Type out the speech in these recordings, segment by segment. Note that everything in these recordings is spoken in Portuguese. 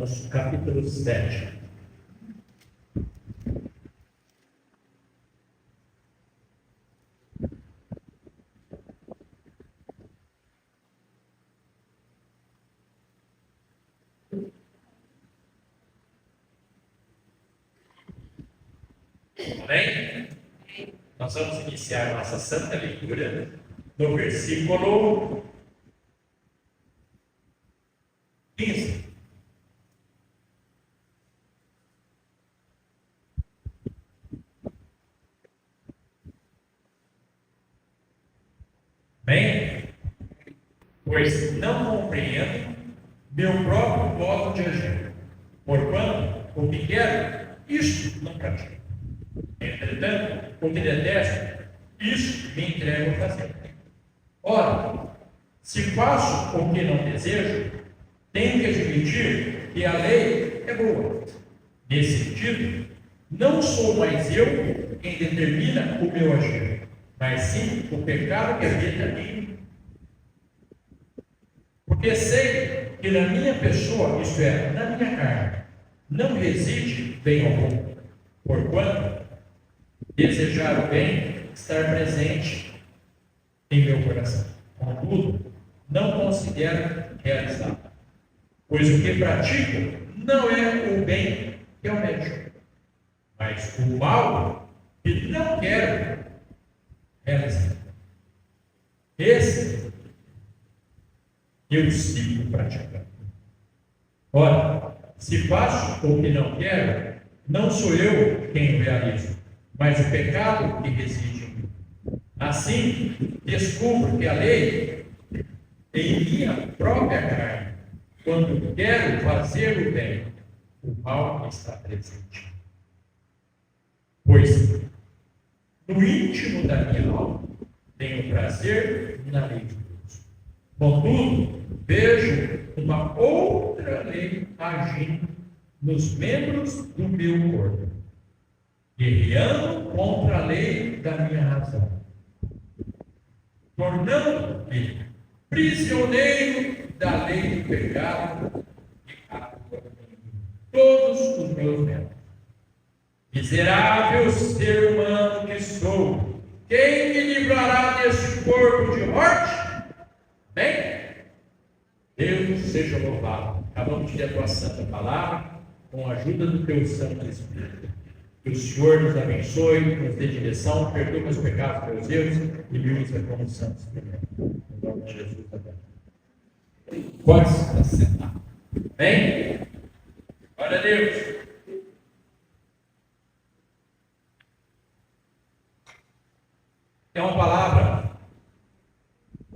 Romanos, capítulo 7. Amém? Nós vamos iniciar nossa santa leitura no versículo 15. Bem, pois não compreendo meu próprio modo de agir, porquanto o que quero, isto não pratico. Entretanto, o que detesto, isto me entrego a fazer. Ora, se faço o que não desejo, tenho que admitir que a lei é boa. Nesse sentido, não sou mais eu quem determina o meu agir, mas sim o pecado que habita em mim. Porque sei que na minha pessoa, isto é, na minha carne, não reside bem algum, porquanto desejar o bem estar presente em meu coração. Contudo, não considero realizado, pois o que pratico não é o bem que almejo, mas o mal que não quero realizar. Esse eu sigo praticando. Ora, se faço o que não quero, não sou eu quem o realizo, mas o pecado que reside em mim. Assim, descubro que a lei em minha própria carne, quando quero fazer o bem, o mal está presente. Pois, no íntimo da minha alma, tenho prazer na lei de Deus. Contudo, vejo uma outra lei agindo nos membros do meu corpo, guerreando contra a lei da minha razão, tornando-me prisioneiro da lei do pecado que atua em mim todos os meus membros. Miserável ser humano que sou, quem me livrará deste corpo de morte? Bem, Deus seja louvado. Acabamos de ler a tua santa palavra com a ajuda do teu Santo Espírito. Que o Senhor nos abençoe, nos dê direção, perdoe meus pecados, meus erros e me usa como santo instrumento. Em nome de Jesus, amém. Pode se sentar. Bem? Glória a Deus. É uma palavra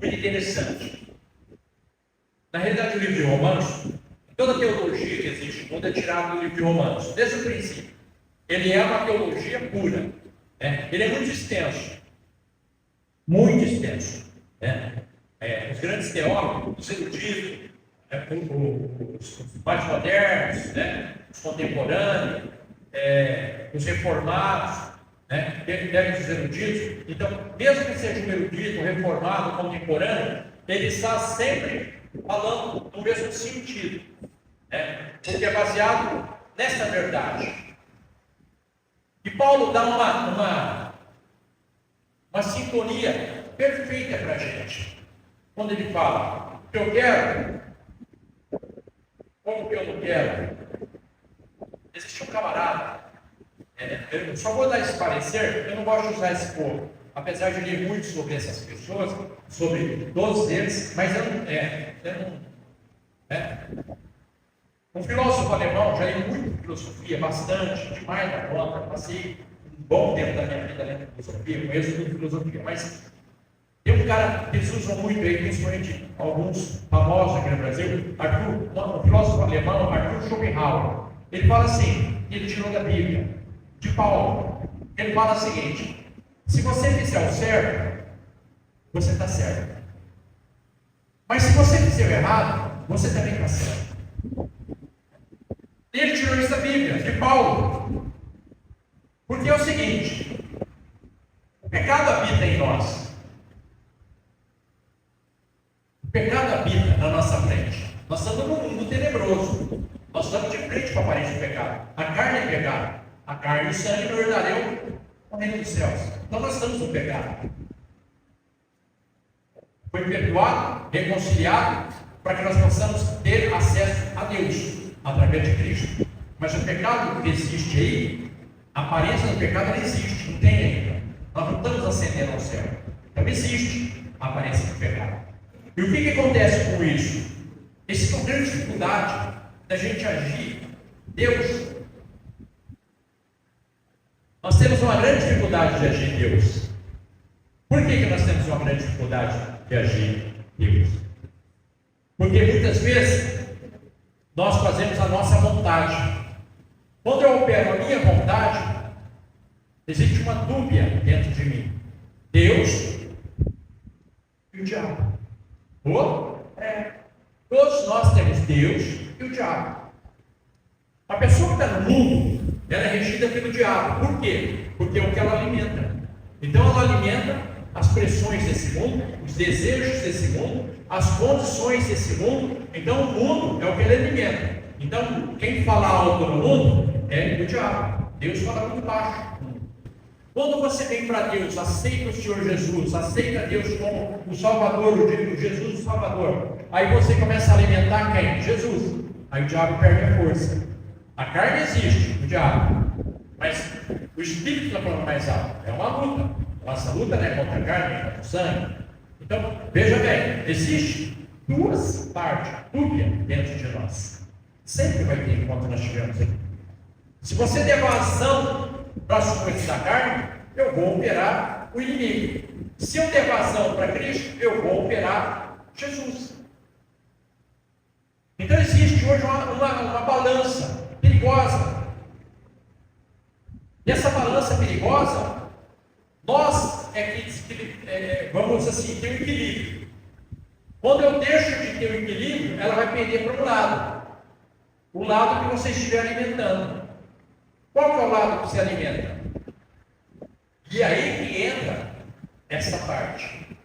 muito interessante. Na realidade, o livro de Romanos, toda a teologia que existe no mundo é tirada do livro de Romanos, desde o princípio. Ele é uma teologia pura. Né? Ele é muito extenso. Muito extenso. Né? Os grandes teólogos, os eruditos, os mais modernos, né? Os contemporâneos, os reformados, né? Devem os eruditos. Então, mesmo que seja um erudito, um reformado, um contemporâneo, ele está sempre falando no mesmo sentido. Né? Porque é baseado nessa verdade. E Paulo dá uma sintonia perfeita para a gente. Quando ele fala, o que eu quero, como que eu não quero. Existe um camarada, eu só vou dar esse parecer, eu não gosto de usar esse povo, apesar de ler muito sobre essas pessoas, sobre todos eles, mas eu não. Um filósofo alemão, já li muito filosofia, bastante, demais da conta, passei um bom tempo da minha vida lendo filosofia, conheço muito filosofia, mas tem um cara que eles usam muito aí, principalmente alguns famosos aqui no Brasil, um filósofo alemão, Arthur Schopenhauer. Ele fala assim, ele tirou da Bíblia, de Paulo, ele fala o seguinte: se você fizer o certo, você está certo. Mas se você fizer o errado, você também está certo. Ele tirou isso da Bíblia, de Paulo. Porque é o seguinte: o pecado habita em nós. O pecado habita na nossa frente. Nós estamos num mundo tenebroso. Nós estamos de frente com a aparência do pecado. A carne é pecado. A carne e o sangue não herdarão o reino dos céus. Então nós estamos no pecado. Foi perdoado, reconciliado, para que nós possamos ter acesso a Deus através de Cristo. Mas o pecado que existe aí, a aparência do pecado não existe, não tem ainda. Nós não estamos ascendendo ao céu. Então existe a aparência do pecado. E o que acontece com isso? Essa é uma grande dificuldade da gente agir. Deus, nós temos uma grande dificuldade de agir Deus. Por que nós temos uma grande dificuldade de agir Deus? Porque muitas vezes nós fazemos a nossa vontade. Quando eu opero a minha vontade, existe uma dúvida dentro de mim: Deus e o diabo. Todos nós temos Deus e o diabo. A pessoa que está no mundo, ela é regida pelo diabo. Por quê? Porque é o que ela alimenta. Então ela alimenta as pressões desse mundo, os desejos desse mundo, as condições desse mundo. Então o mundo é o que ele alimenta. Então quem fala alto no mundo é o diabo. Deus fala muito baixo. Quando você vem para Deus, aceita o Senhor Jesus, aceita Deus como o Salvador, o Jesus o Salvador, aí você começa a alimentar quem? Jesus. Aí o diabo perde a força. A carne existe, o diabo, mas o Espírito está falando mais alto. É uma luta. Nossa luta não é contra a carne, é contra o sangue. Então, veja bem, existe duas partes, dúvida dentro de nós. Sempre vai ter enquanto nós estivermos aqui. Se você der vazão para as coisas da carne, eu vou operar o inimigo. Se eu der vazão para Cristo, eu vou operar Jesus. Então existe hoje uma balança perigosa. E essa balança perigosa, nós vamos assim, ter um equilíbrio. Quando eu deixo de ter o equilíbrio, ela vai perder para um lado. O lado que você estiver alimentando. Qual que é o lado que você alimenta? E aí que entra essa parte.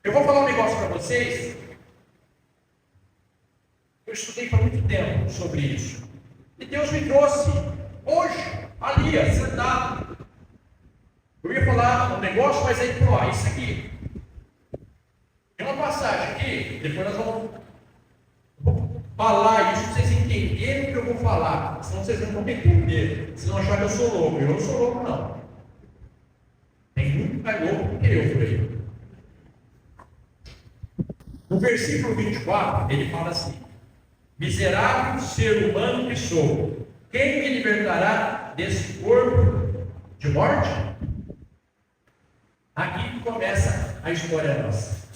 Eu vou falar um negócio para vocês. Eu estudei por muito tempo sobre isso. E Deus me trouxe hoje, ali, sentado. Eu ia falar um negócio, mas aí falou, isso aqui. Tem uma passagem aqui, depois nós vamos falar isso, para vocês entenderem o que eu vou falar. Senão vocês não vão me entender. Vocês vão achar que eu sou louco. Eu não sou louco, não. Tem muito mais louco do que eu por aí. No versículo 24, ele fala assim: miserável ser humano que sou, quem me libertará desse corpo de morte? Aqui começa a história nossa.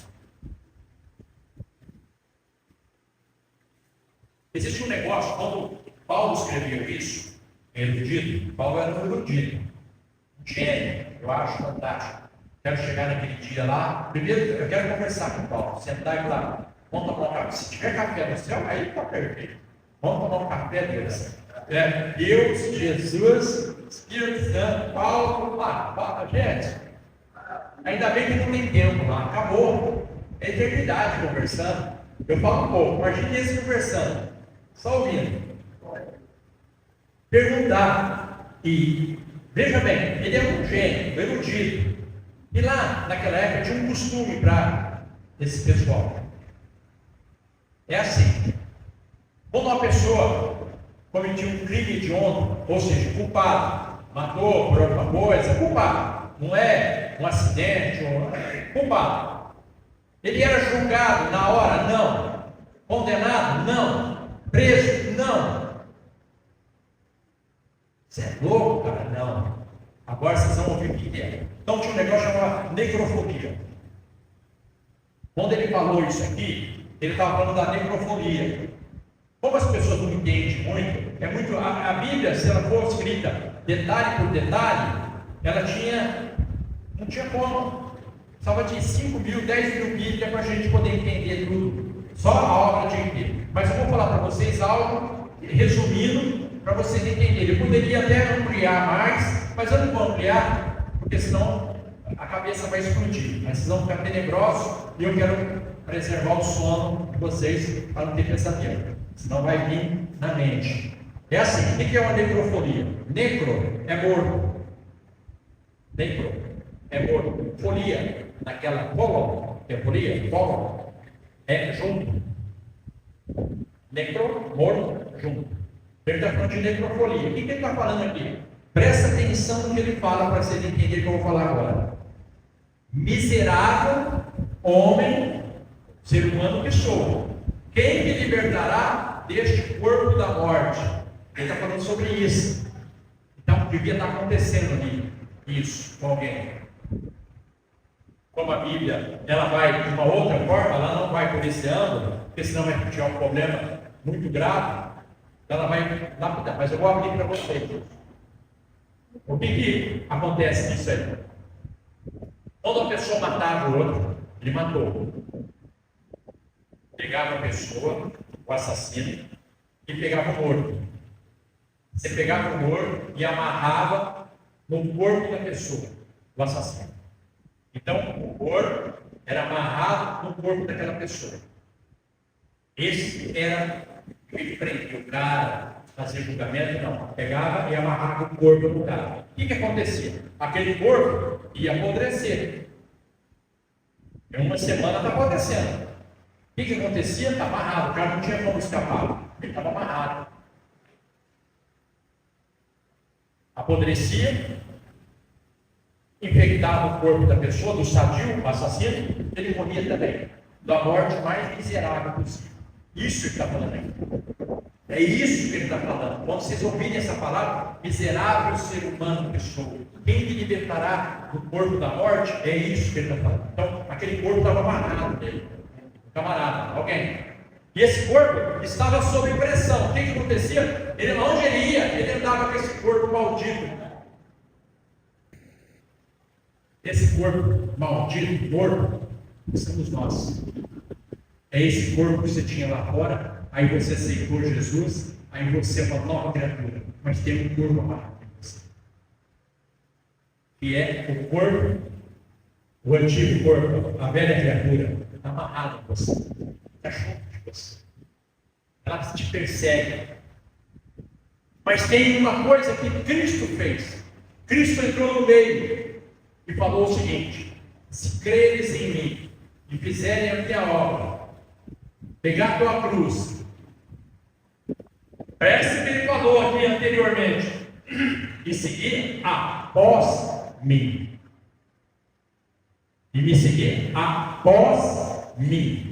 Existe um negócio, quando Paulo escreveu isso, erudito, Paulo era um erudito, um gênio, eu acho fantástico. Quero chegar naquele dia lá. Primeiro, eu quero conversar com o Paulo, sentar e falar: vamos tomar um café. Se tiver café no céu, aí está perfeito. Vamos tomar um café, Deus. Deus, Jesus, Espírito Santo, Paulo, lá. Gente, ainda bem que não tem tempo lá, acabou. É eternidade conversando. Eu falo um pouco, imagine esse conversando, só ouvindo. Perguntar. E veja bem, ele é um gênio, erudito. E lá, naquela época, tinha um costume para esse pessoal. É assim: quando uma pessoa cometia um crime hediondo, ou seja, culpado, matou por alguma coisa, culpado, não é um acidente, culpado. Ele era julgado na hora? Não. Condenado? Não. Preso? Não. Você é louco, cara? Não. Agora vocês vão ouvir o que é. Então tinha um negócio chamado necrofolia. Quando ele falou isso aqui, ele estava falando da necrofolia. Como as pessoas não entendem muito, a Bíblia, se ela for escrita detalhe por detalhe, ela não tinha como. Precisava de 5 mil, 10 mil Bíblias para a gente poder entender tudo. Só a obra de entender. Mas eu vou falar para vocês algo resumindo para vocês entenderem. Eu poderia até ampliar mais, mas eu não vou ampliar, porque senão a cabeça vai explodir. Mas vocês vão ficar tenebrosos e eu quero preservar o sono de vocês para não ter pesadelo. senão vai vir na mente. É assim, o que é uma necrofolia? Necro é morto. Necro é morto. Folia, naquela colon, que é folia, colon, é junto. Necro, morto, junto. Ele está falando de necrofolia. O que ele está falando aqui? Presta atenção no que ele fala para você entender o que eu vou falar agora. Miserável homem, ser humano que sou. Quem me libertará deste corpo da morte? Ele está falando sobre isso. Então, devia estar acontecendo ali isso com alguém. Como a Bíblia, ela vai de uma outra forma, ela não vai por esse ângulo, porque senão vai tiver um problema muito grave. Ela vai lapidar, mas eu vou abrir para vocês. O que acontece nisso aí? Quando a pessoa matava o outro, ele matou. Pegava a pessoa, o assassino, e pegava o morto. Você pegava o morto e amarrava no corpo da pessoa, o assassino. Então, o corpo era amarrado no corpo daquela pessoa. Esse era o que prendia o cara, fazia julgamento, não. Pegava e amarrava o corpo do cara. O que acontecia? Aquele corpo ia apodrecer. Em uma semana está apodrecendo. O que acontecia? Está amarrado. O cara não tinha como escapar. Ele estava amarrado. Apodrecia, infectava o corpo da pessoa, do sadio, o assassino, ele morria também. Da morte mais miserável possível. Isso que ele está falando aí. É isso que ele está falando. Quando vocês ouvirem essa palavra, miserável ser humano que sou, quem me libertará do corpo da morte? É isso que ele está falando. Então, aquele corpo estava amarrado dele. Camarada, alguém. E esse corpo estava sob pressão. O que acontecia? Ele, onde ele ia, ele andava com esse corpo maldito. Esse corpo maldito, morto, somos nós. É esse corpo que você tinha lá fora, aí você aceitou Jesus, aí você é uma nova criatura, mas tem um corpo amarrado em você. Que é o corpo, o antigo corpo, a velha criatura, está amarrado em você, está junto de você. Ela te persegue. Mas tem uma coisa que Cristo fez. Cristo entrou no meio e falou o seguinte: se creres em mim e fizerem a minha obra, pegar a tua cruz, preste o que ele falou aqui anteriormente, e seguir após mim. E me seguir após mim.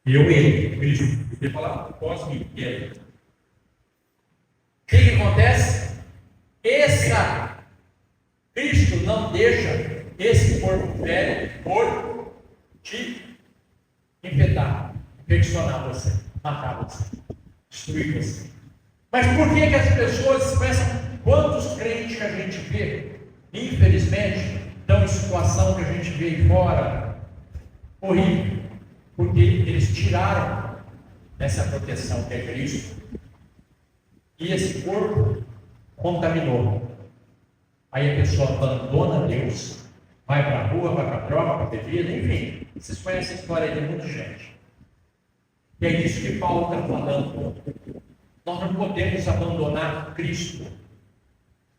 Ele, Cristo, ele fala após mim, ele. O que acontece? Cristo não deixa esse corpo velho, corpo, te infectar, infeccionar você, matar você, destruir você. Mas por que as pessoas pensam, quantos crentes que a gente vê, infelizmente, estão em situação que a gente vê aí fora, horrível, porque eles tiraram essa proteção que é Cristo, e esse corpo contaminou. Aí a pessoa abandona Deus, vai para a rua, vai para a droga, para a bebida, enfim. Vocês conhecem a história de muita gente. E é isso que Paulo está falando. Nós não podemos abandonar Cristo.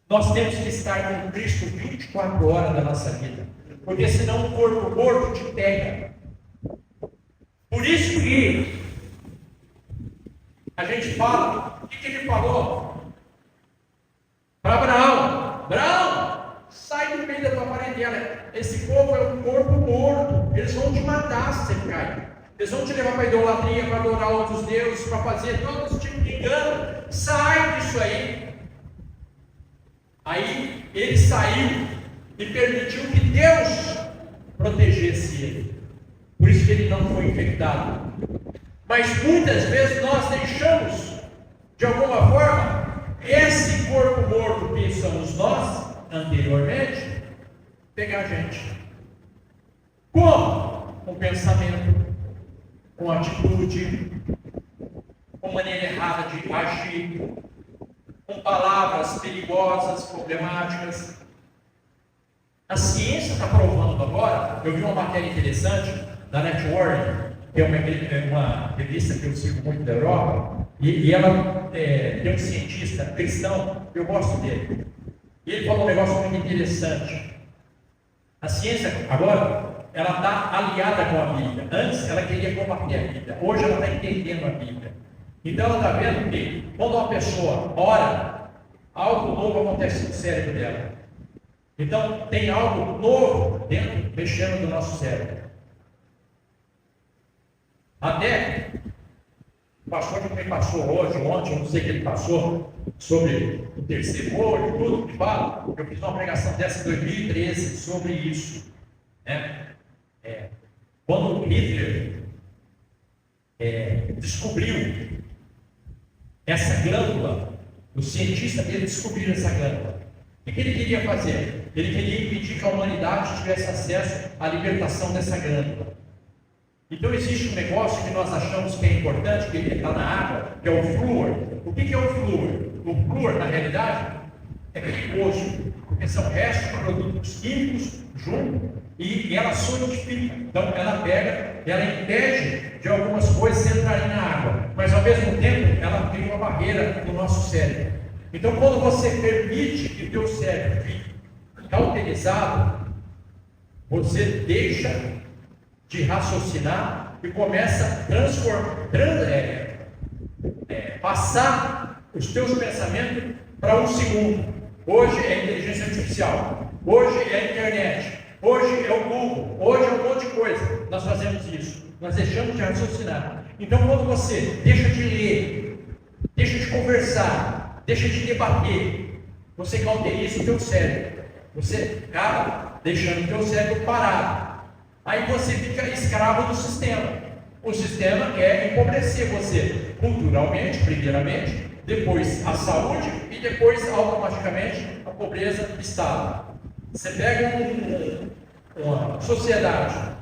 Nós temos que estar com Cristo 24 horas da nossa vida. Porque senão o corpo morto te pega. Por isso que a gente fala, o que ele falou? Para Abraão. Abraão, sai do meio da tua parentela. Esse povo é um corpo morto. Eles vão te matar se você cair. Eles vão te levar para a idolatria, para adorar outros deuses, para fazer todo esse tipo de engano. Sai disso aí. Aí ele saiu e permitiu que Deus protegesse ele. Por isso que ele não foi infectado. Mas muitas vezes nós deixamos, de alguma forma, esse corpo morto que somos nós, anteriormente, pegar a gente. Como? Com pensamento, com atitude, com maneira errada de agir, com palavras perigosas, problemáticas. A ciência está provando agora, eu vi uma matéria interessante, da Network, que é uma revista que eu sigo muito da Europa, e ela tem um cientista cristão, eu gosto dele. E ele falou um negócio muito interessante. A ciência, agora, ela está aliada com a Bíblia. Antes, ela queria combater a Bíblia. Hoje, ela está entendendo a Bíblia. Então, ela está vendo que, quando uma pessoa ora, algo novo acontece no cérebro dela. Então, tem algo novo dentro, mexendo no nosso cérebro. Até, o pastor que me passou hoje, ontem, eu não sei o que ele passou, sobre o terceiro olho, tudo que fala. Eu fiz uma pregação dessa em 2013 sobre isso. Quando Hitler descobriu essa glândula, os cientistas dele descobriram essa glândula. O que ele queria fazer? Ele queria impedir que a humanidade tivesse acesso à libertação dessa glândula. Então existe um negócio que nós achamos que é importante, que está na água, que é o flúor. O que é o flúor? O flúor, na realidade, é perigoso, porque são restos de produtos químicos juntos e ela solidifica. Então ela pega, ela impede de algumas coisas entrarem na água, mas ao mesmo tempo ela cria uma barreira no nosso cérebro. Então quando você permite que o teu cérebro fique cauterizado, você deixa de raciocinar e começa a passar os teus pensamentos para um segundo. Hoje é a inteligência artificial, hoje é a internet, hoje é o Google, hoje é um monte de coisa. Nós fazemos isso, nós deixamos de raciocinar. Então quando você deixa de ler, deixa de conversar, deixa de debater, você cauteriza o teu cérebro, você acaba deixando o teu cérebro parado. Aí você fica escravo do sistema. O sistema quer empobrecer você culturalmente, primeiramente, depois a saúde e depois automaticamente a pobreza do Estado. Você pega uma sociedade,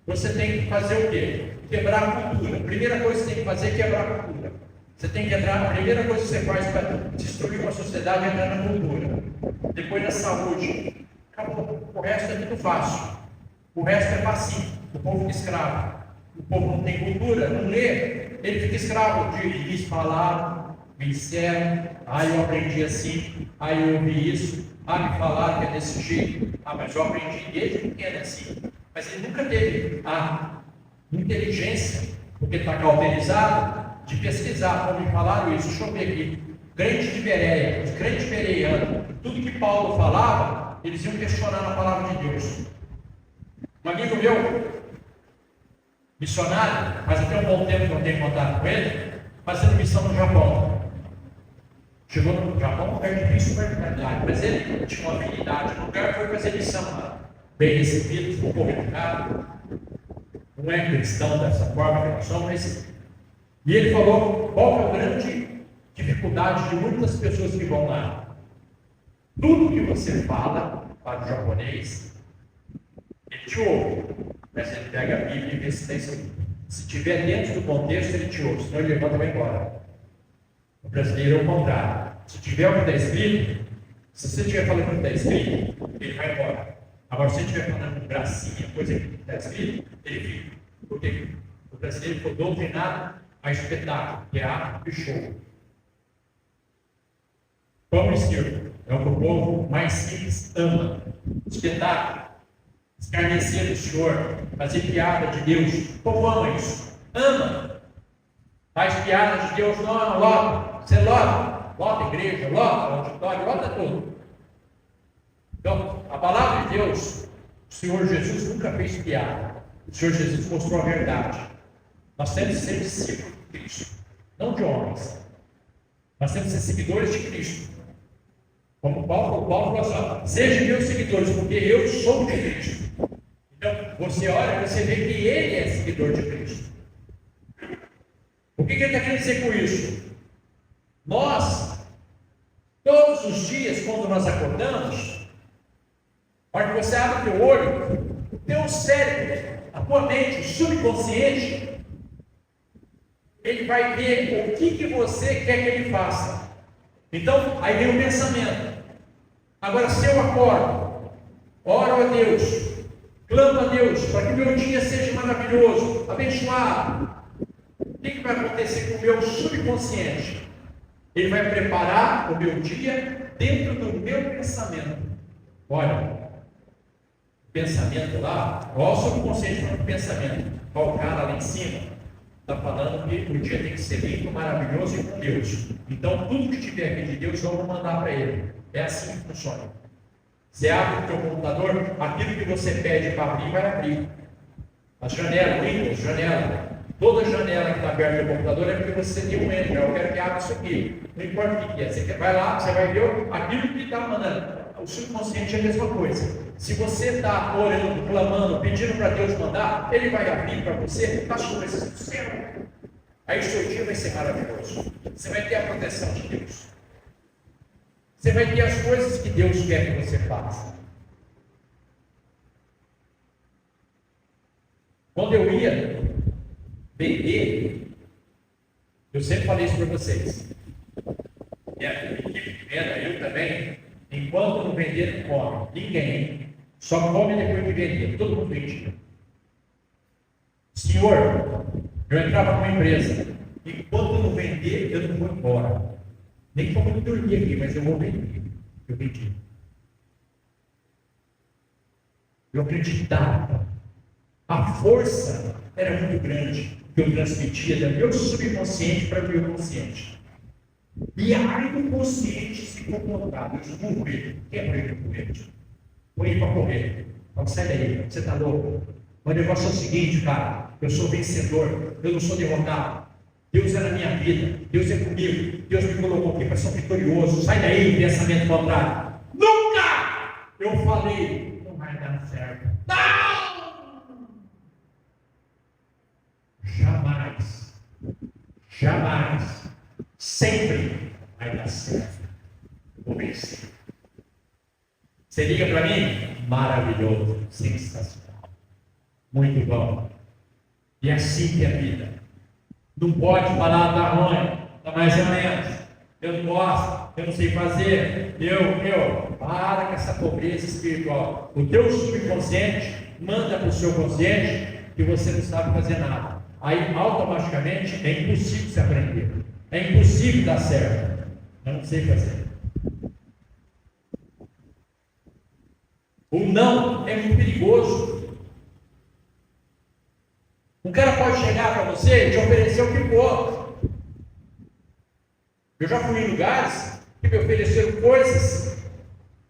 você tem que fazer o quê? Quebrar a cultura. A primeira coisa que você tem que fazer é quebrar a cultura. Você tem que entrar, a primeira coisa que você faz para destruir uma sociedade é entrar na cultura. Depois na saúde. Acabou. O resto é muito fácil. O resto é passivo, o povo fica escravo. O povo não tem cultura, não lê, ele fica escravo de eles falaram, me disseram, eu aprendi assim, eu ouvi isso, me falaram que é desse jeito, mas eu aprendi desde pequeno assim. Mas ele nunca teve a inteligência, porque está cauterizado, de pesquisar, como me falaram isso. Deixa eu ver aqui, crente de Bereia, os crentes bereianos, tudo que Paulo falava, eles iam questionar na palavra de Deus. Um amigo meu, missionário, mas até um bom tempo que eu tenho contato com ele, fazendo missão no Japão. Chegou no Japão, é difícil para verdade, mas ele tinha uma habilidade no lugar, foi fazer missão lá. Bem recebido, ficou convidado, não é cristão dessa forma que nós somos, e ele falou qual é a grande dificuldade de muitas pessoas que vão lá. Tudo que você fala para o japonês, ele te ouve, mas ele pega a Bíblia e vê se tem sentido. Se estiver dentro do contexto, ele te ouve, senão ele levanta e vai embora. O brasileiro é o contrário. Se tiver o que está escrito, se você estiver falando o que está escrito, ele vai embora. Agora, se você estiver falando gracinha, coisa que está escrito, ele fica. Porque o brasileiro foi doutrinado a espetáculo, teatro e show. Pão e circo é o que o povo mais simples ama. Espetáculo. Escarnecer do Senhor, fazer piada de Deus. O povo ama isso. Ama. Faz piada de Deus, não, lota. Você lota a igreja, lota o auditório, lota tudo. Então, a palavra de Deus, o Senhor Jesus nunca fez piada. O Senhor Jesus mostrou a verdade. Nós temos que ser discípulos de Cristo, não de homens. Nós temos que ser seguidores de Cristo. Como Paulo falou assim, sejam meus seguidores, porque eu sou de Cristo. Então, você olha e você vê que ele é seguidor de Cristo. O que ele está querendo dizer com isso? Nós, todos os dias, quando nós acordamos, a hora que você abre o teu olho, o teu cérebro, a tua mente, o subconsciente, ele vai ver o que você quer que ele faça. Então, aí vem o pensamento. Agora, se eu acordo, oro a Deus, Clamo a Deus para que meu dia seja maravilhoso, abençoado. O que vai acontecer com o meu subconsciente? Ele vai preparar o meu dia dentro do meu pensamento. Olha, pensamento lá, olha o subconsciente para o pensamento. Olha o cara lá em cima, está falando que o dia tem que ser limpo, maravilhoso e com Deus. Então, tudo que tiver aqui de Deus, eu vou mandar para ele. É assim que funciona. Você abre o teu computador, aquilo que você pede para abrir, vai abrir. As janelas, Windows, janela. Toda janela que está aberta no computador é porque você tem um enter. Eu quero que abra isso aqui. Não importa o que é. Você vai lá, você vai ver aquilo que está mandando. O subconsciente é a mesma coisa. Se você está orando, clamando, pedindo para Deus mandar, Ele vai abrir para você as coisas do céu. Aí o seu dia vai ser maravilhoso. Você vai ter a proteção de Deus. Você vai ter as coisas que Deus quer que você faça. Quando eu ia vender, eu sempre falei isso para vocês. Minha equipe de venda, eu também, enquanto não vender, não come. Ninguém. Só come depois de vender. Todo mundo vende. Senhor, eu entrava numa empresa. Enquanto eu não vender, eu não vou embora. Nem como eu dormir aqui, mas eu vou vender. Eu vendi. Eu acreditava. A força era muito grande que eu transmitia do meu subconsciente para o meu consciente. E aí o consciente se comportava. Eu vou morrer. Quem é para ele correr? Vou ir para correr. Vamos sair daí. Você está louco? O negócio é o seguinte, cara. Eu sou vencedor. Eu não sou derrotado. Deus é na minha vida, Deus é comigo, Deus me colocou aqui para ser vitorioso. Sai daí, pensamento contrário. Nunca! Eu falei, não vai dar certo. Não! Jamais, jamais, sempre vai dar certo. Eu vou vencer. Você liga para mim? Maravilhoso, sensacional, muito bom. E assim que é a vida. Não pode falar, tá ruim, tá mais ou menos. Eu não gosto, eu não sei fazer. Para com essa pobreza espiritual. O teu subconsciente manda para o seu consciente que você não sabe fazer nada. Aí automaticamente é impossível se aprender. É impossível dar certo. Eu não sei fazer. O não é muito perigoso. Um cara pode chegar para você e te oferecer o que for. Eu já fui em lugares que me ofereceram coisas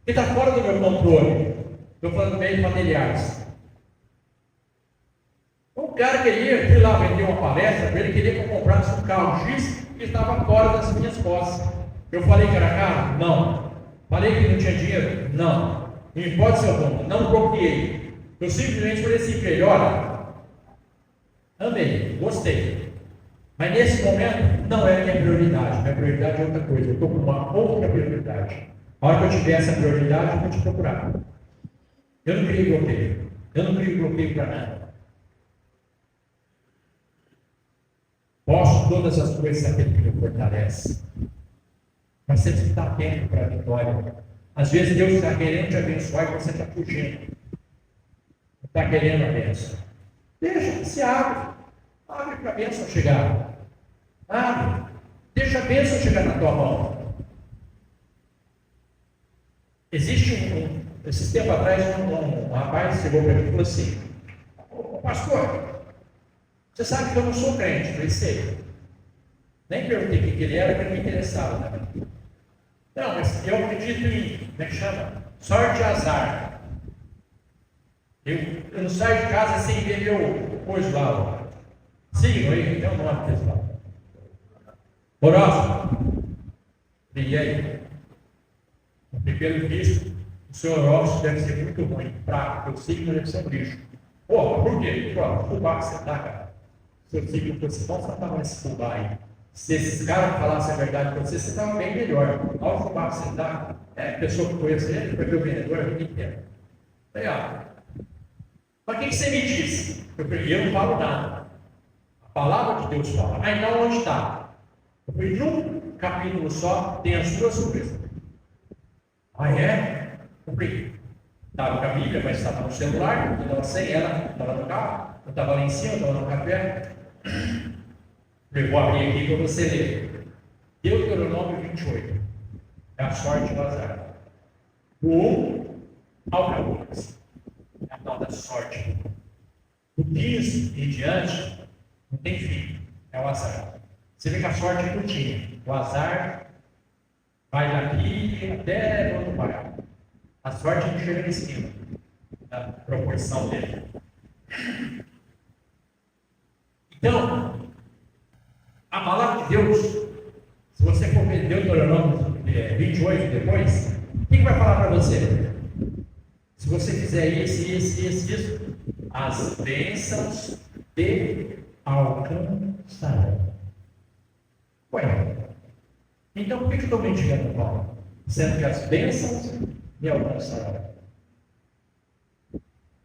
que estão fora do meu controle. Estou falando bem familiares. Um cara queria ir lá vender uma palestra, ele queria que eu comprasse um carro X que estava fora das minhas posses. Eu falei que era caro? Não. Falei que não tinha dinheiro? Não. Em hipótese alguma, não bloqueei. Eu simplesmente falei assim para ele, olha, amei, gostei. Mas nesse momento não é minha prioridade. Minha prioridade é outra coisa. Eu estou com uma outra prioridade. A hora que eu tiver essa prioridade, eu vou te procurar. Eu não crio bloqueio. Eu não crio bloqueio para nada. Posso todas as coisas daquele que me fortalece. Mas você precisa estar atento para a vitória. Às vezes Deus está querendo te abençoar e você está fugindo. Não está querendo a bênção. Deixa que se abre. Abre para a bênção chegar. Abre. Deixa a bênção chegar na tua mão. Existe esses tempos atrás, um rapaz chegou para mim e falou assim: pastor, você sabe que eu não sou crente. Eu falei, sei. Nem perguntei o que ele era, porque me interessava também. Não, mas eu acredito em, como é que chama? Sorte e azar. Eu não saio de casa sem ver meu coisa lá. Sigam aí, tem um nome desse lá. Horóscopo. E aí? Pelo visto, o seu horóscopo deve ser muito ruim, fraco, porque o signo deve ser um lixo. Porra, por quê? Pô, fubá que você tá, cara. Seu signo fosse bom, você estava nesse fubá aí. Se esses caras falassem a verdade para você, você estava bem melhor. Olha o fubá que você tá. É, a pessoa que conhece ele, foi meu vendedor, eu não entendo. Aí, ó. Mas o que você me disse? Eu não falo nada. A palavra de Deus fala. Ah, então onde está? Eu falei, num capítulo só tem as duas coisas. Ah, é? Eu falei, Estava com a Bíblia, mas estava no celular, eu estava sem ela, estava no carro, eu estava lá em cima, estava no café. Eu vou abrir aqui para você ler. Deuteronômio 28. É a sorte do azar. Do 1 ao 14. É a tal da sorte. Do 15 em diante, não tem fim. É o azar. Você vê que a sorte é curtinha. O azar vai daqui até outro bairro. A sorte não chega em cima da proporção dele. Então, a palavra de Deus, se você for ver Deuteronômio 28 depois, o que vai falar para você? Se você fizer isso, as bênçãos te alcançarão. Ué, então por que eu estou mentindo, Paulo? Sendo que as bênçãos me alcançarão.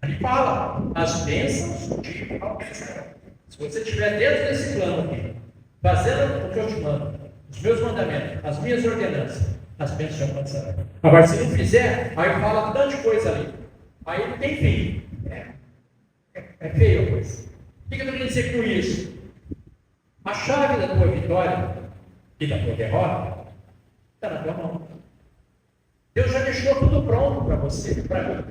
Ele fala, as bênçãos te alcançarão. Se você estiver dentro desse plano aqui, fazendo o que eu te mando, os meus mandamentos, as minhas ordenanças, as bênçãos te alcançarão. Agora, se não fizer, aí fala tanta coisa ali. Aí não tem fim. É feio a coisa. O que eu estou querendo dizer com isso? A chave da tua vitória e da tua derrota está na tua mão. Deus já deixou tudo pronto para você, para mim.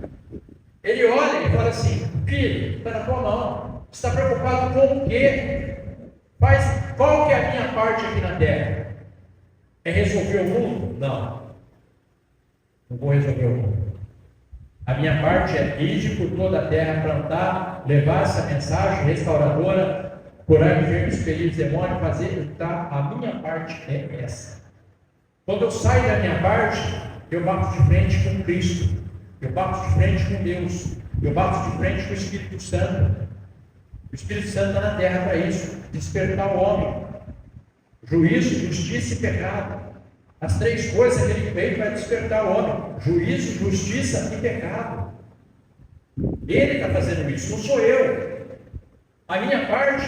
Ele olha e fala assim: filho, está na tua mão. Você está preocupado com o quê? Qual que é a minha parte aqui na terra? É resolver o mundo? Não. Não vou resolver o mundo. A minha parte é ir por toda a terra, plantar, levar essa mensagem restauradora, curar enfermos, expelir demônios, fazer. Tá? A minha parte é essa. Quando eu saio da minha parte, eu bato de frente com Cristo, eu bato de frente com Deus, eu bato de frente com o Espírito Santo. O Espírito Santo está na terra para isso, despertar o homem. Juízo, justiça e pecado. As três coisas que ele veio para despertar o homem: juízo, justiça e pecado. Ele está fazendo isso, não sou eu. A minha parte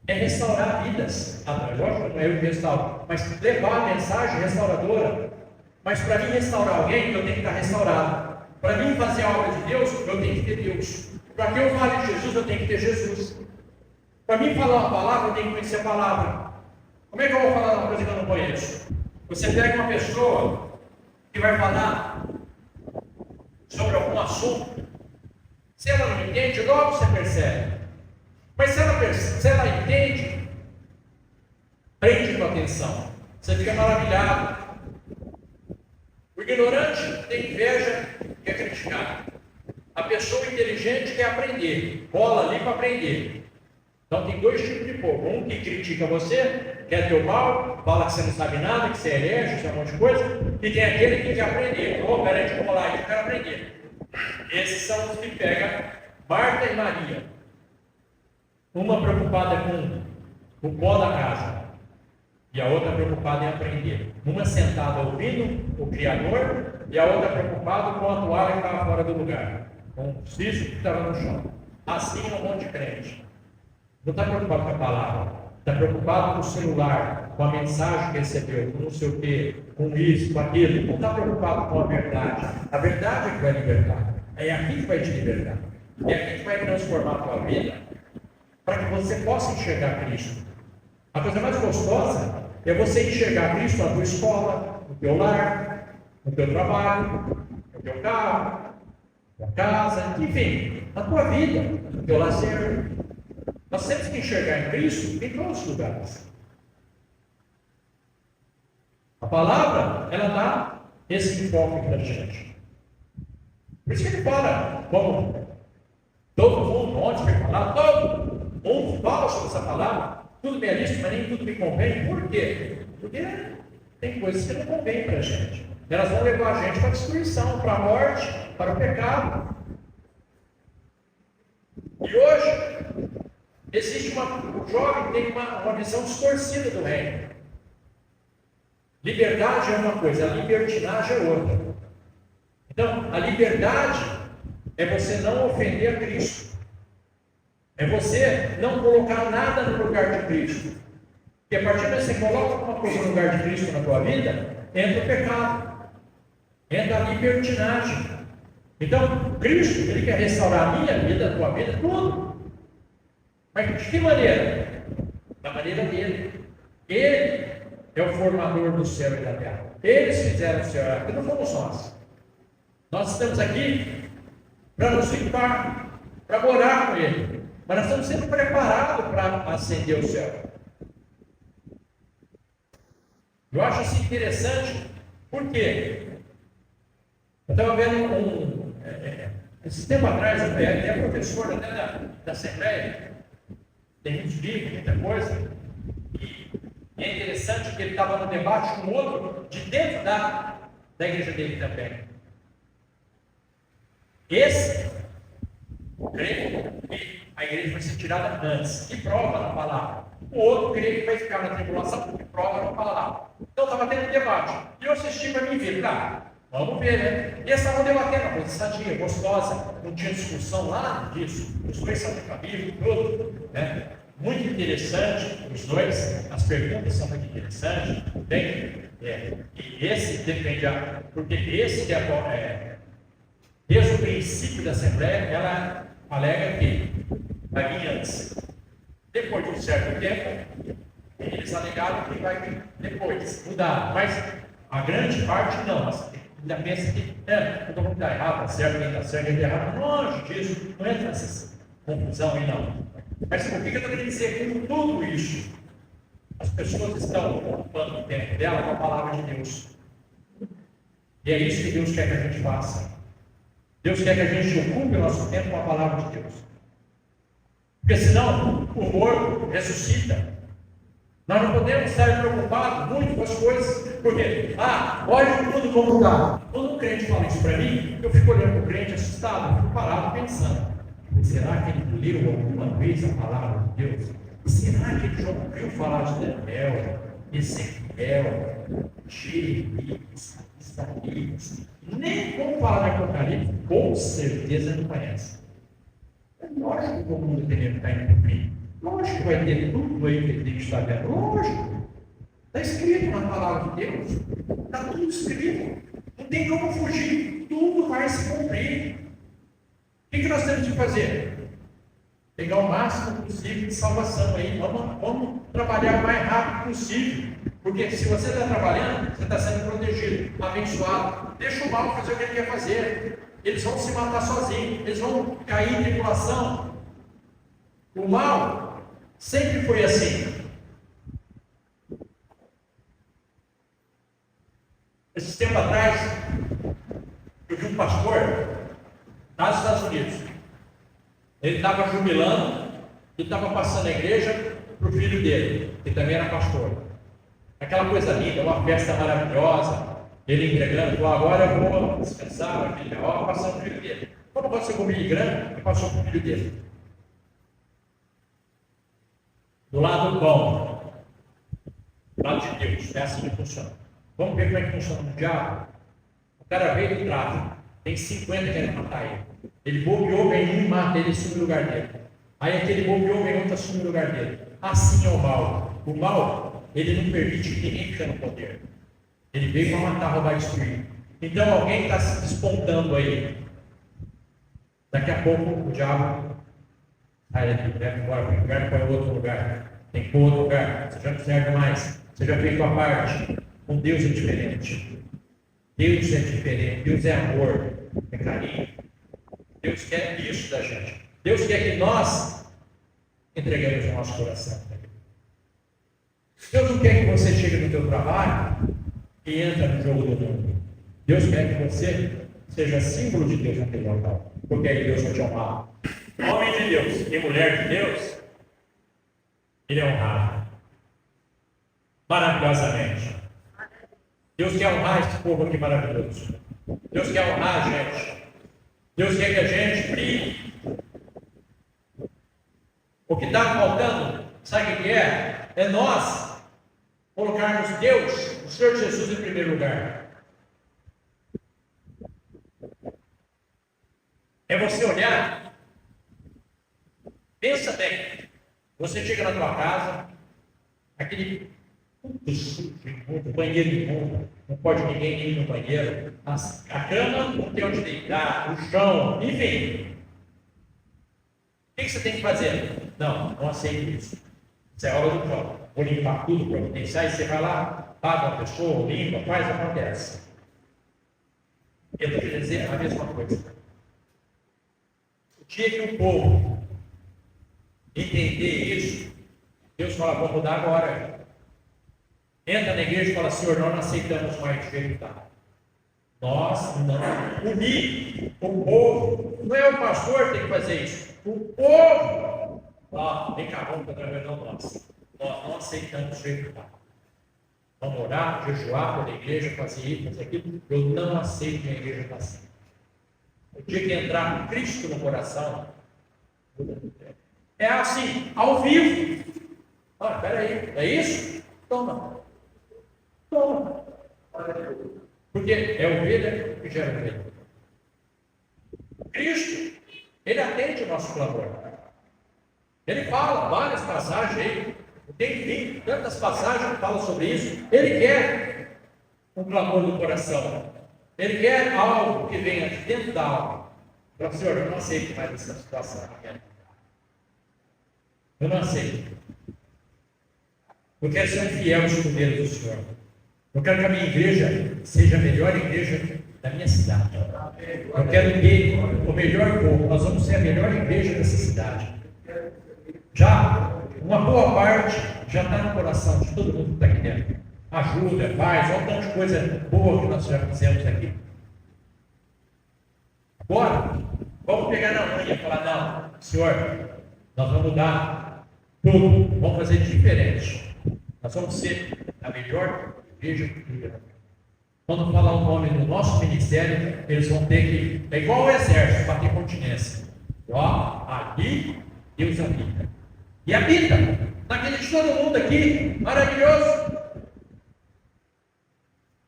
é restaurar vidas. Lógico, não é eu que restauro, mas levar a mensagem restauradora. Mas para mim restaurar alguém, eu tenho que estar restaurado. Para mim fazer a obra de Deus, eu tenho que ter Deus. Para que eu fale de Jesus, eu tenho que ter Jesus. Para mim falar uma palavra, eu tenho que conhecer a palavra. Como é que eu vou falar uma coisa que eu não conheço? Você pega uma pessoa que vai falar sobre algum assunto, se ela não entende, logo você percebe. Mas se ela entende, prende tua atenção. Você fica maravilhado. O ignorante tem inveja e quer criticar. A pessoa inteligente quer aprender, rola ali para aprender. Então tem dois tipos de povo: um que critica você, quer teu mal, fala que você não sabe nada, que você é herege, que é um monte de coisa, e tem aquele que quer aprender. Oh, peraí, deixa eu rolar aí, eu quero aprender. Esses são os que pegam Marta e Maria, uma preocupada com o pó da casa e a outra preocupada em aprender. Uma sentada ouvindo o Criador e a outra preocupada com a toalha que estava fora do lugar, com o cisto que estava no chão. Assim é um monte de crente. Não está preocupado com a palavra, está preocupado com o celular, com a mensagem que recebeu, com não sei o quê, com isso, com aquilo. Não está preocupado com a verdade. A verdade é que vai libertar. É aqui que vai te libertar. É aqui que vai transformar a tua vida, para que você possa enxergar Cristo. A coisa mais gostosa é você enxergar Cristo na tua escola, no teu lar, no teu trabalho, no teu carro, na tua casa, enfim, na tua vida, no teu lazer. Nós temos que enxergar em Cristo em todos os lugares. A palavra, ela dá esse enfoque para a gente. Por isso que ele fala, como todo mundo, onde vai falar, todo mundo fala sobre essa palavra, tudo me é lícito, mas nem tudo me convém. Por quê? Porque tem coisas que não convêm para a gente. Elas vão levar a gente para a destruição, para a morte, para o pecado. E hoje, existe o jovem tem uma visão distorcida do reino. Liberdade é uma coisa, a libertinagem é outra. Então, a liberdade é você não ofender a Cristo. É você não colocar nada no lugar de Cristo. Porque a partir do que você coloca alguma coisa no lugar de Cristo na tua vida, entra o pecado, entra a libertinagem, Então, Cristo, Ele quer restaurar a minha vida, a tua vida, tudo. Mas de que maneira? Da maneira dele. Ele é o formador do céu e da terra. Eles fizeram o céu e a terra, não fomos nós. Nós estamos aqui para nos limpar, para morar com Ele. Mas nós estamos sendo preparados para ascender o céu. Eu acho isso interessante, porque eu estava vendo esse tempo atrás, até professor até da Assembleia, tem muitos livros, muita coisa, e é interessante que ele estava no debate com outro de dentro da igreja dele também. Esse crê que a igreja vai ser tirada antes, e prova na palavra. O outro crê que vai ficar na tribulação, porque prova na palavra. Então estava tendo um debate. E eu assisti para mim ver, vamos ver, né? E eles estavam debatendo, uma coisa sadia, gostosa, não tinha discussão lá disso. Os dois são de família, tudo, né? Muito interessante, os dois, as perguntas são muito interessantes, bem, e esse depende, porque esse que desde o princípio da Assembleia, ela alega que vai vir antes. Depois de um certo tempo, eles alegaram que vai vir depois, mudar, mas a grande parte não. Ainda pensa que todo mundo está errado, está certo, quem está certo, quem está errado. Longe disso, não entra nessa confusão aí não. Mas por que eu estou querendo dizer com tudo isso? As pessoas estão ocupando o tempo dela com a palavra de Deus. E é isso que Deus quer que a gente faça. Deus quer que a gente ocupe o nosso tempo com a palavra de Deus. Porque senão o morto ressuscita. Nós não podemos estar preocupados muito com as coisas, porque, olha que tudo vai mudar. Quando um crente fala isso para mim, eu fico olhando para o crente assustado, eu fico parado pensando: será que ele leu alguma vez a palavra de Deus? Será que ele já ouviu falar de Daniel, Ezequiel, Jeremias, Isaías? Nem como falar de Apocalipse, com certeza não conhece. É lógico que o mundo tem que estar indo para mim. Lógico que vai ter tudo aí que ele tem que estar vendo. Lógico. Está escrito na palavra de Deus. Está tudo escrito. Não tem como fugir. Tudo vai se cumprir. O que nós temos que fazer? Pegar o máximo possível de salvação aí. Vamos trabalhar o mais rápido possível. Porque se você está trabalhando, você está sendo protegido, abençoado. Deixa o mal fazer o que ele quer fazer. Eles vão se matar sozinhos. Eles vão cair em tribulação. O mal sempre foi assim. Esse tempo atrás, eu vi um pastor nos Estados Unidos. Ele estava jubilando e estava passando a igreja para o filho dele, que também era pastor. Aquela coisa linda, uma festa maravilhosa. Ele entregando, falou: agora eu vou descansar, vai passar para o filho dele. Como pode ser comigo grande, ele passou para o filho dele. Do lado bom, do lado de Deus, é assim que funciona. Vamos ver como é que funciona o diabo. O cara veio do tráfico, tem 50 que querem matar ele. Ele bobeou, vem um, mata ele e assume o lugar dele. Aí aquele bobeou, vem outro, assume o lugar dele. Assim é o mal. O mal, ele não permite que ninguém fique no poder. Ele veio para matar, roubar e destruir. Então alguém está se despontando aí. Daqui a pouco o diabo sai daqui, leva embora para um lugar, para outro lugar. Tem que ir para outro lugar. Você já não serve mais. Você já fez sua parte. Com Deus é diferente. Deus é diferente. Deus é amor, é carinho. Deus quer isso da gente. Deus quer que nós entreguemos o nosso coração. Deus não quer que você chegue no seu trabalho e entre no jogo do mundo. Deus quer que você seja símbolo de Deus naquele local. Porque aí Deus vai te honrar. Homem de Deus e mulher de Deus, ele é honrado. Maravilhosamente. Deus quer honrar esse povo aqui maravilhoso. Deus quer honrar a gente. Deus quer que a gente brilhe. O que está faltando, sabe o que é? É nós colocarmos Deus, o Senhor Jesus, em primeiro lugar. É você olhar, pensa bem. Você chega na tua casa, aquele tudo sujo, imundo, banheiro imundo, não pode ninguém ir no banheiro, a cama não tem onde deitar, o chão, enfim. O que você tem que fazer? Não aceito isso. Isso é hora do pão. Vou limpar tudo, providenciar, e você vai lá, paga uma pessoa, limpa, faz, acontece. Eu estou querendo dizer a mesma coisa. O dia que o povo entender isso, Deus fala, vou mudar agora. Entra na igreja e fala, Senhor, nós não aceitamos mais o jeito que está. Nós não unir o povo. Não é o pastor que tem que fazer isso. O povo. Vem cá, vamos para a nós. Nós não aceitamos o jeito que está. Vamos orar, jejuar pela igreja, fazer isso, fazer aquilo. Eu não aceito que a igreja está assim. O dia que entrar Cristo no coração, é assim, ao vivo. Olha, peraí, é isso? Toma. Porque é ovelha que gera ovelha. Cristo, ele atende o nosso clamor. Ele fala várias passagens aí, tem tantas passagens que falam sobre isso. Ele quer um clamor do coração. Ele quer algo que venha de dentro da alma. Fala, Senhor, eu não aceito mais essa situação. Eu não aceito. Eu quero ser um fiel escudeiro do Senhor. Eu quero que a minha igreja seja a melhor igreja da minha cidade. Eu quero ter o melhor povo. Nós vamos ser a melhor igreja dessa cidade. Já, uma boa parte já está no coração de todo mundo que está aqui dentro. Ajuda, paz, olha um tanto de coisa boa que nós já fizemos aqui. Agora, vamos pegar na manhã e falar, não, Senhor, nós vamos mudar tudo, vamos fazer diferente. Nós vamos ser a melhor igreja possível. Quando falar o nome do nosso ministério, eles vão ter que, é igual o exército, bater continência. Aqui Deus habita. E habita na vida de todo mundo aqui, maravilhoso.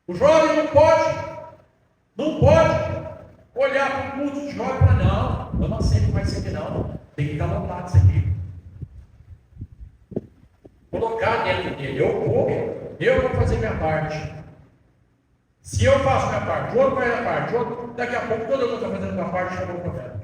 O jovem não pode olhar para o culto de jovem e falar, não, eu não aceito mais isso aqui não, tem que estar lotado isso aqui. Colocar dentro dele, eu vou fazer minha parte. Se eu faço minha parte, o outro faz a parte, daqui a pouco todo mundo está fazendo a minha parte, eu vou prometer.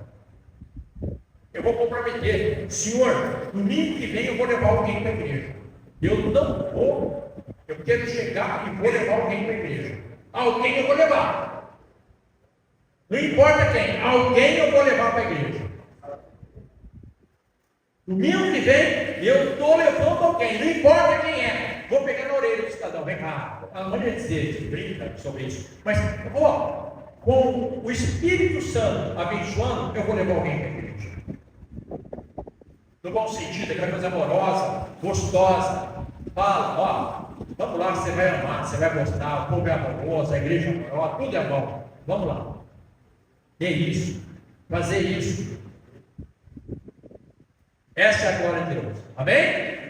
Eu vou comprometer, Senhor, domingo que vem eu vou levar alguém para a igreja. Eu não vou, eu quero chegar e vou levar alguém para a igreja. Alguém eu vou levar. Não importa quem, alguém eu vou levar para a igreja. Domingo que vem eu estou levando alguém, não importa quem é. Vou pegar na orelha do cidadão, vem cá. A maneira de dizer, brinca sobre isso. Mas, com o Espírito Santo abençoando, eu vou levar alguém para a igreja. No bom sentido, aquela coisa amorosa, gostosa. Fala, vamos lá, você vai amar, você vai gostar, o povo é amoroso, a igreja é amorosa, tudo é bom. Vamos lá. É isso. Fazer isso. Essa é a glória de Deus. Amém?